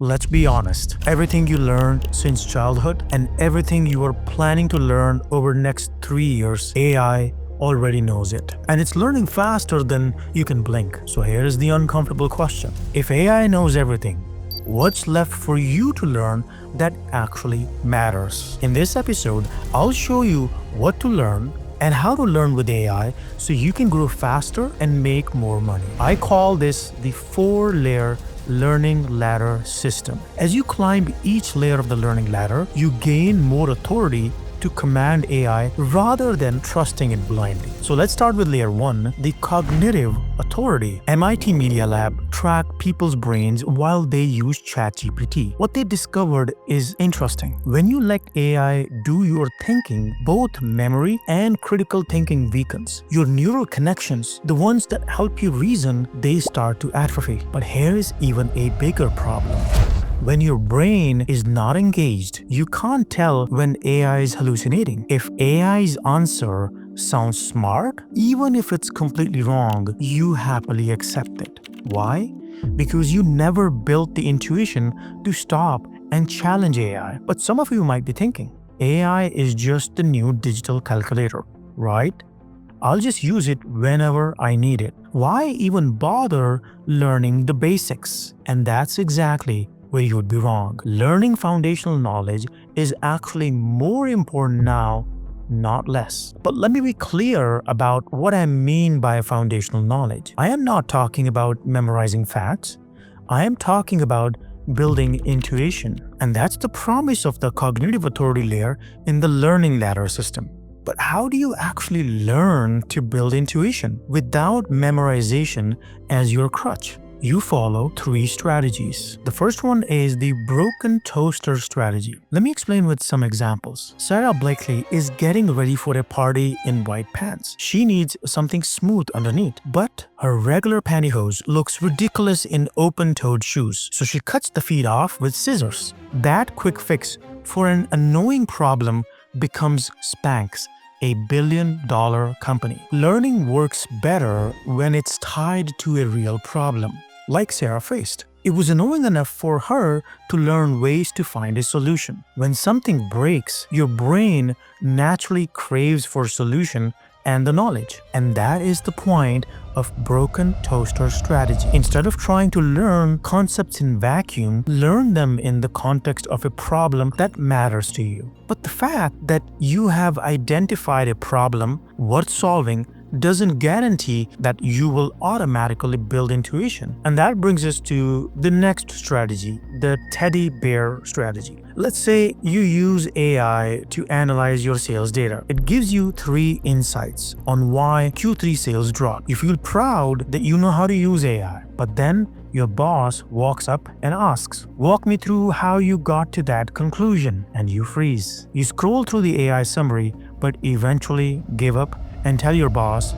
Let's be honest. Everything you learned since childhood and everything you are planning to learn over the next 3 years, AI already knows it. And it's learning faster than you can blink. So here is the uncomfortable question. If AI knows everything, what's left for you to learn that actually matters? In this episode, I'll show you what to learn and how to learn with AI so you can grow faster and make more money. I call this the 4-layer learning ladder system. As you climb each layer of the learning ladder, you gain more authority to command AI rather than trusting it blindly. So let's start with layer 1, the cognitive authority. MIT Media Lab tracked people's brains while they used ChatGPT. What they discovered is interesting. When you let AI do your thinking, both memory and critical thinking weakens. Your neural connections, the ones that help you reason, they start to atrophy. But here is even a bigger problem. When your brain is not engaged, you can't tell when AI is hallucinating. If AI's answer sounds smart, even if it's completely wrong, you happily accept it. Why? Because you never built the intuition to stop and challenge AI. But some of you might be thinking, AI is just the new digital calculator, right? I'll just use it whenever I need it. Why even bother learning the basics? And that's exactly where you would be wrong. Learning foundational knowledge is actually more important now, not less. But let me be clear about what I mean by foundational knowledge. I am not talking about memorizing facts. I am talking about building intuition. And that's the promise of the cognitive authority layer in the learning ladder system. But how do you actually learn to build intuition without memorization as your crutch? You follow 3 strategies. The first one is the broken toaster strategy. Let me explain with some examples. Sarah Blakely is getting ready for a party in white pants. She needs something smooth underneath, but her regular pantyhose looks ridiculous in open-toed shoes, so she cuts the feet off with scissors. That quick fix for an annoying problem becomes Spanx, a billion-dollar company. Learning works better when it's tied to a real problem, like Sarah faced. It was annoying enough for her to learn ways to find a solution. When something breaks, your brain naturally craves for a solution and the knowledge. And that is the point of broken toaster strategy. Instead of trying to learn concepts in vacuum, learn them in the context of a problem that matters to you. But the fact that you have identified a problem worth solving doesn't guarantee that you will automatically build intuition. And that brings us to the next strategy, the teddy bear strategy. Let's say you use AI to analyze your sales data. It gives you 3 insights on why Q3 sales dropped. You feel proud that you know how to use AI, but then your boss walks up and asks, "Walk me through how you got to that conclusion," and you freeze. You scroll through the AI summary, but eventually give up and tell your boss,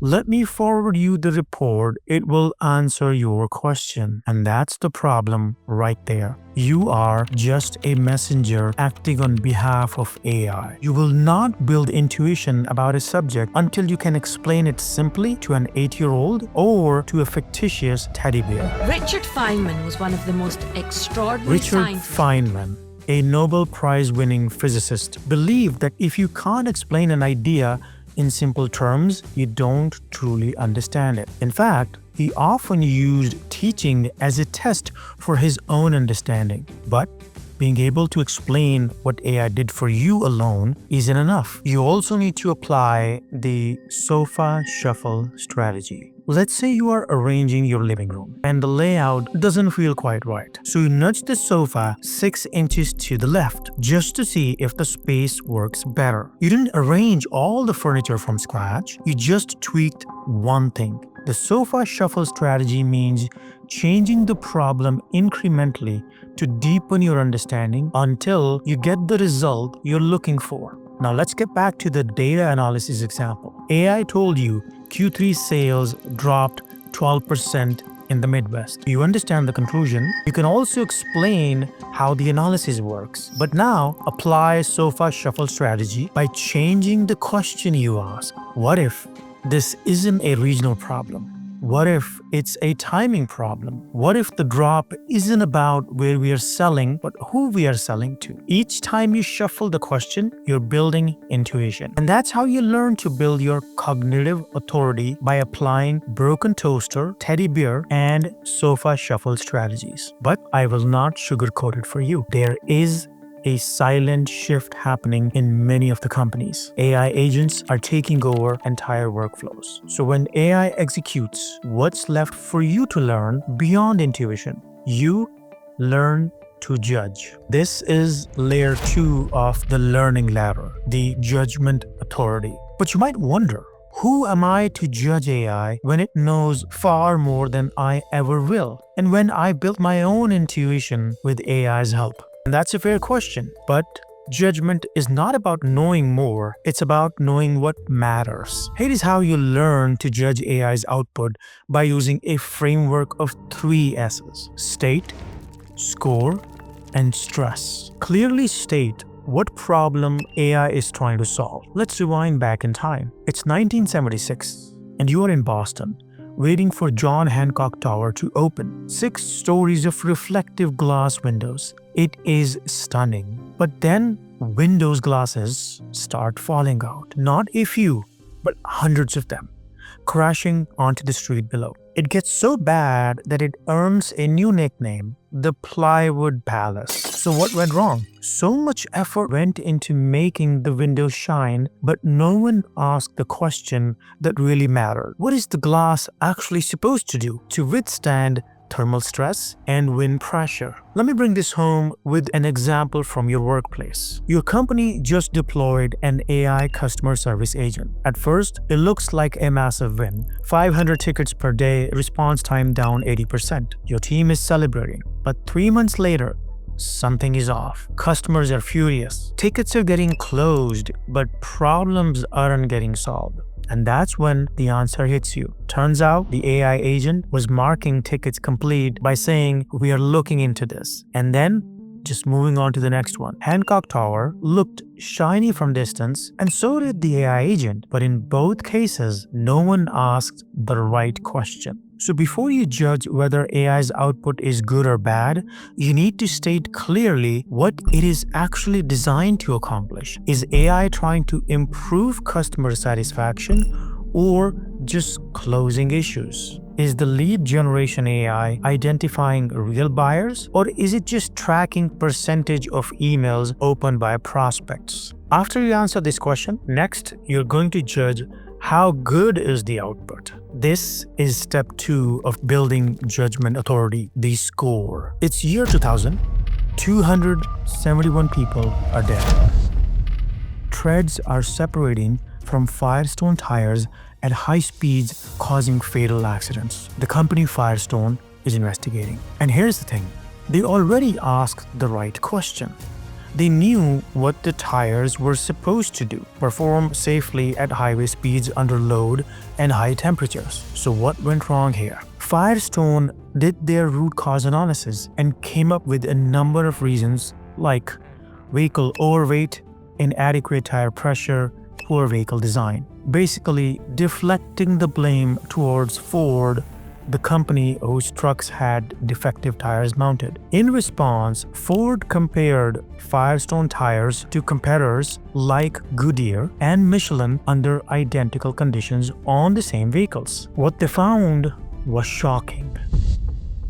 "Let me forward you the report. It will answer your question." And that's the problem right there. You are just a messenger acting on behalf of AI. You will not build intuition about a subject until you can explain it simply to an 8-year-old or to a fictitious teddy bear. Richard Feynman was one of the most extraordinary Richard scientists. Feynman, a Nobel Prize-winning physicist, believed that if you can't explain an idea in simple terms, you don't truly understand it. In fact, he often used teaching as a test for his own understanding. But being able to explain what AI did for you alone isn't enough. You also need to apply the sofa shuffle strategy. Let's say you are arranging your living room and the layout doesn't feel quite right. So you nudge the sofa 6 inches to the left just to see if the space works better. You didn't arrange all the furniture from scratch, you just tweaked one thing. The sofa shuffle strategy means changing the problem incrementally to deepen your understanding until you get the result you're looking for. Now let's get back to the data analysis example. AI told you Q3 sales dropped 12% in the Midwest. You understand the conclusion. You can also explain how the analysis works. But now apply sofa shuffle strategy by changing the question you ask. What if this isn't a regional problem? What if it's a timing problem? What if the drop isn't about where we are selling, but who we are selling to? Each time you shuffle the question, you're building intuition. And that's how you learn to build your cognitive authority, by applying broken toaster, teddy bear, and sofa shuffle strategies. But I will not sugarcoat it for you. There is a silent shift happening in many of the companies. AI agents are taking over entire workflows. So when AI executes, what's left for you to learn beyond intuition? You learn to judge. This is layer 2 of the learning ladder, the judgment authority. But you might wonder, who am I to judge AI when it knows far more than I ever will? And when I built my own intuition with AI's help? And that's a fair question, but judgment is not about knowing more, it's about knowing what matters. Here is how you learn to judge AI's output by using a framework of 3 S's: state, score, and stress. Clearly state what problem AI is trying to solve. Let's rewind back in time. It's 1976, and you are in Boston, waiting for John Hancock Tower to open. 6 stories of reflective glass windows. It is stunning. But then windows glasses start falling out. Not a few, but hundreds of them, crashing onto the street below. It gets so bad that it earns a new nickname, the Plywood Palace. So what went wrong? So much effort went into making the windows shine, but no one asked the question that really mattered. What is the glass actually supposed to do to withstand thermal stress and wind pressure? Let me bring this home with an example from your workplace. Your company just deployed an AI customer service agent. At first, it looks like a massive win. 500 tickets per day, response time down 80%. Your team is celebrating. But 3 months later, something is off. Customers are furious. Tickets are getting closed, but problems aren't getting solved. And that's when the answer hits you. Turns out the AI agent was marking tickets complete by saying, "We are looking into this," and then just moving on to the next one. Hancock Tower looked shiny from distance, and so did the AI agent. But in both cases, no one asked the right question. So before you judge whether AI's output is good or bad, you need to state clearly what it is actually designed to accomplish. Is AI trying to improve customer satisfaction or just closing issues? Is the lead generation AI identifying real buyers, or is it just tracking percentage of emails opened by prospects? After you answer this question, next you're going to judge how good is the output. This is step 2 of building judgment authority, the score. It's year 2000. 271 people are dead. Treads are separating from Firestone tires at high speeds, causing fatal accidents. The company Firestone is investigating. And here's the thing, they already asked the right question. They knew what the tires were supposed to do: perform safely at highway speeds under load and high temperatures. So what went wrong here? Firestone did their root cause analysis and came up with a number of reasons, like vehicle overweight, inadequate tire pressure, poor vehicle design. Basically deflecting the blame towards Ford, the company whose trucks had defective tires mounted. In response, Ford compared Firestone tires to competitors like Goodyear and Michelin under identical conditions on the same vehicles. What they found was shocking.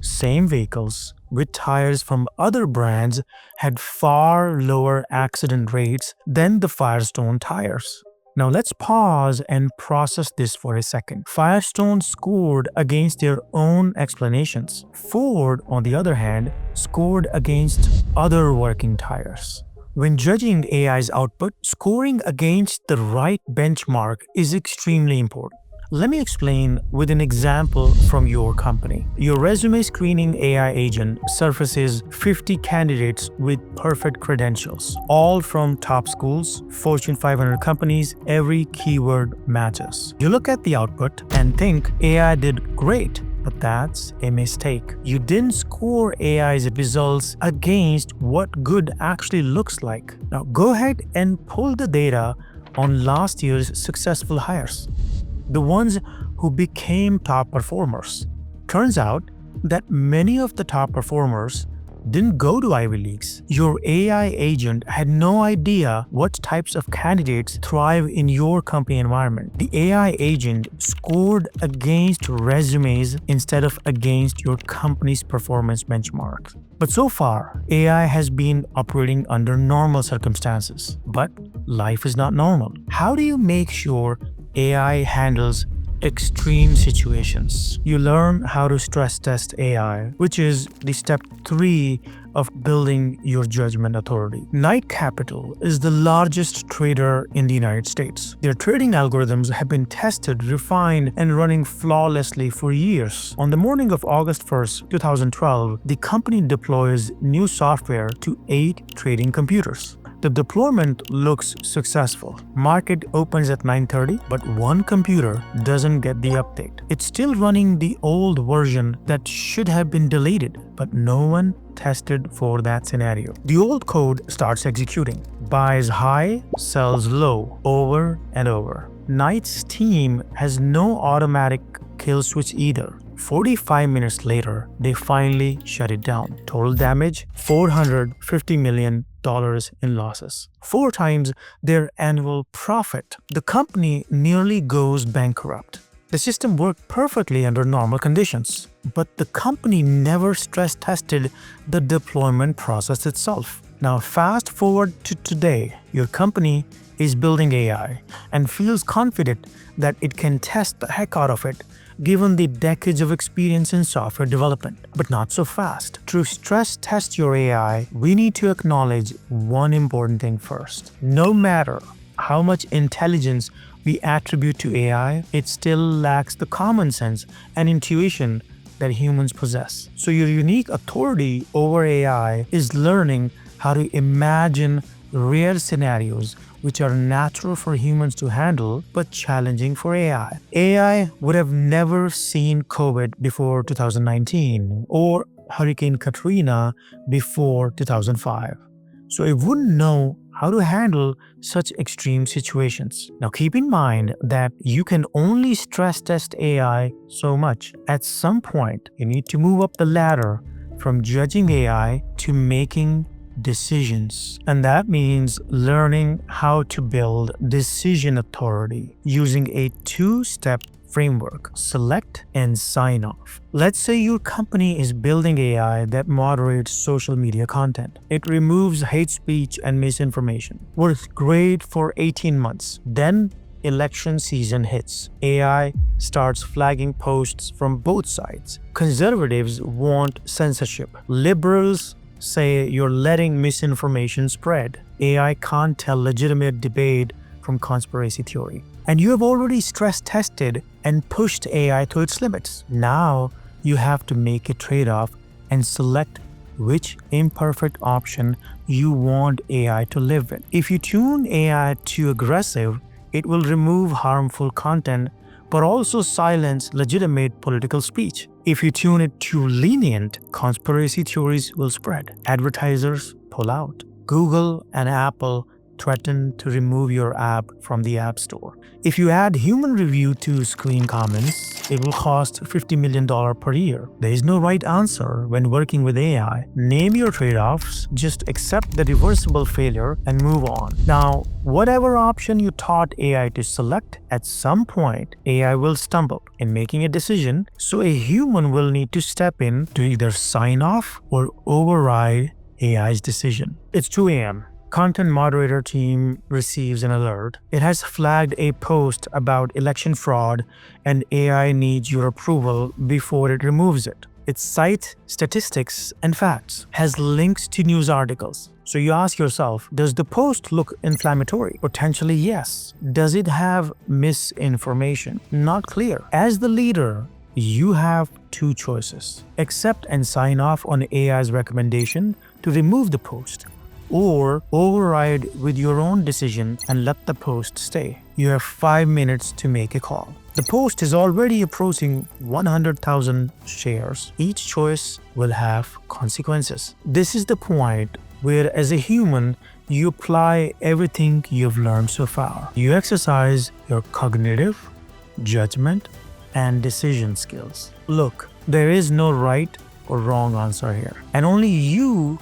Same vehicles with tires from other brands had far lower accident rates than the Firestone tires. Now let's pause and process this for a second. Firestone scored against their own explanations. Ford, on the other hand, scored against other working tires. When judging AI's output, scoring against the right benchmark is extremely important. Let me explain with an example from your company. Your resume screening AI agent surfaces 50 candidates with perfect credentials, all from top schools, Fortune 500 companies. Every keyword matches. You look at the output and think AI did great, but that's a mistake. You didn't score AI's results against what good actually looks like. Now go ahead and pull the data on last year's successful hires. The ones who became top performers. Turns out that many of the top performers didn't go to Ivy Leagues. Your AI agent had no idea what types of candidates thrive in your company environment. The AI agent scored against resumes instead of against your company's performance benchmarks. But so far, AI has been operating under normal circumstances. But life is not normal. How do you make sure AI handles extreme situations? You learn how to stress test AI, which is the step 3 of building your judgment authority. Knight Capital is the largest trader in the United States. Their trading algorithms have been tested, refined, and running flawlessly for years. On the morning of August 1st, 2012, the company deploys new software to 8 trading computers. The deployment looks successful. Market opens at 9:30, but one computer doesn't get the update. It's still running the old version that should have been deleted, but no one tested for that scenario. The old code starts executing. Buys high, sells low, over and over. Knight's team has no automatic kill switch either. 45 minutes later, they finally shut it down. Total damage, $450 million in losses. 4 times their annual profit. The company nearly goes bankrupt. The system worked perfectly under normal conditions, but the company never stress tested the deployment process itself. Now fast forward to today, your company is building AI and feels confident that it can test the heck out of it given the decades of experience in software development, but not so fast. To stress test your AI, we need to acknowledge one important thing first. No matter how much intelligence we attribute to AI, it still lacks the common sense and intuition that humans possess. So your unique authority over AI is learning how to imagine real scenarios which are natural for humans to handle but challenging for AI. AI would have never seen COVID before 2019 or Hurricane Katrina before 2005. So it wouldn't know how to handle such extreme situations. Now keep in mind that you can only stress test AI so much. At some point, you need to move up the ladder from judging AI to making decisions. And that means learning how to build decision authority using a 2-step framework: select and sign off. Let's say your company is building AI that moderates social media content. It removes hate speech and misinformation. Works great for 18 months. Then election season hits. AI starts flagging posts from both sides. Conservatives want censorship. Liberals say you're letting misinformation spread. AI can't tell legitimate debate from conspiracy theory. And you have already stress tested and pushed AI to its limits. Now you have to make a trade-off and select which imperfect option you want AI to live with. If you tune AI too aggressive, it will remove harmful content but also silence legitimate political speech. If you tune it too lenient, conspiracy theories will spread. Advertisers pull out. Google and Apple threaten to remove your app from the App Store. If you add human review to screen comments, it will cost $50 million per year. There is no right answer when working with AI. Name your trade-offs, just accept the reversible failure and move on. Now, whatever option you taught AI to select, at some point, AI will stumble in making a decision, so a human will need to step in to either sign off or override AI's decision. It's 2 a.m. Content moderator team receives an alert. It has flagged a post about election fraud and AI needs your approval before it removes it. It cites statistics and facts, has links to news articles. So you ask yourself, does the post look inflammatory? Potentially yes. Does it have misinformation? Not clear. As the leader, you have 2 choices. Accept and sign off on AI's recommendation to remove the post, or override with your own decision and let the post stay. You have 5 minutes to make a call. The post is already approaching 100,000 shares. Each choice will have consequences. This is the point where, as a human, you apply everything you've learned so far. You exercise your cognitive, judgment, and decision skills. Look, there is no right or wrong answer here, and only you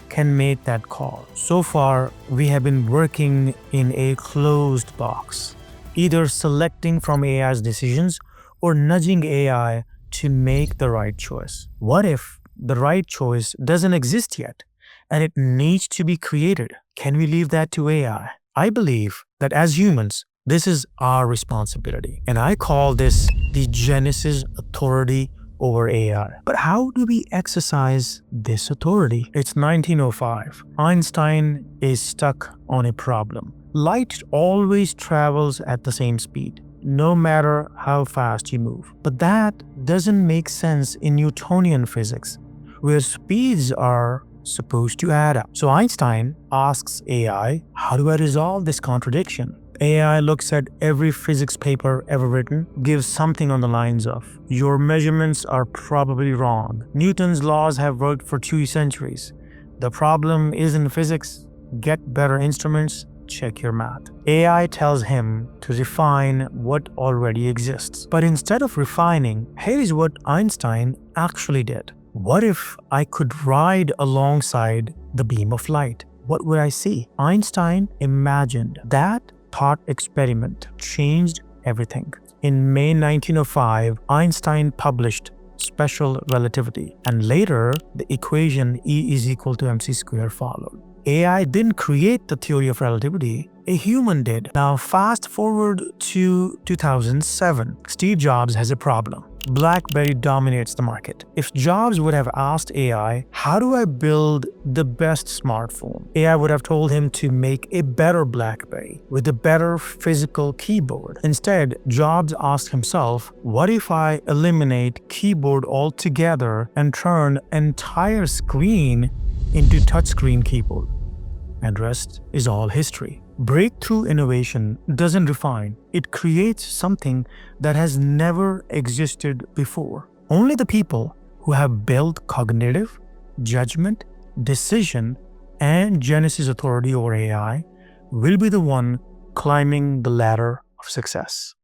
can make that call. So far, we have been working in a closed box, either selecting from AI's decisions or nudging AI to make the right choice. What if the right choice doesn't exist yet and it needs to be created? Can we leave that to AI? I believe that as humans, this is our responsibility, and I call this the Genesis authority over AI. But how do we exercise this authority? It's 1905. Einstein is stuck on a problem. Light always travels at the same speed, no matter how fast you move. But that doesn't make sense in Newtonian physics, where speeds are supposed to add up. So Einstein asks AI, how do I resolve this contradiction? AI looks at every physics paper ever written, gives something on the lines of, your measurements are probably wrong. Newton's laws have worked for 2 centuries. The problem isn't physics. Get better instruments, check your math. AI tells him to refine what already exists. But instead of refining, here is what Einstein actually did. What if I could ride alongside the beam of light? What would I see? Einstein imagined that thought experiment changed everything. In May 1905, Einstein published special relativity, and later the equation E is equal to mc squared followed. AI didn't create the theory of relativity, a human did. Now fast forward to 2007. Steve Jobs has a problem. BlackBerry dominates the market. If Jobs would have asked AI, how do I build the best smartphone? AI would have told him to make a better BlackBerry with a better physical keyboard. Instead, Jobs asked himself, what if I eliminate keyboard altogether and turn entire screen into touchscreen keyboard? And rest is all history. Breakthrough innovation doesn't refine, it creates something that has never existed before. Only the people who have built cognitive, judgment, decision, and Genesis authority over AI will be the one climbing the ladder of success.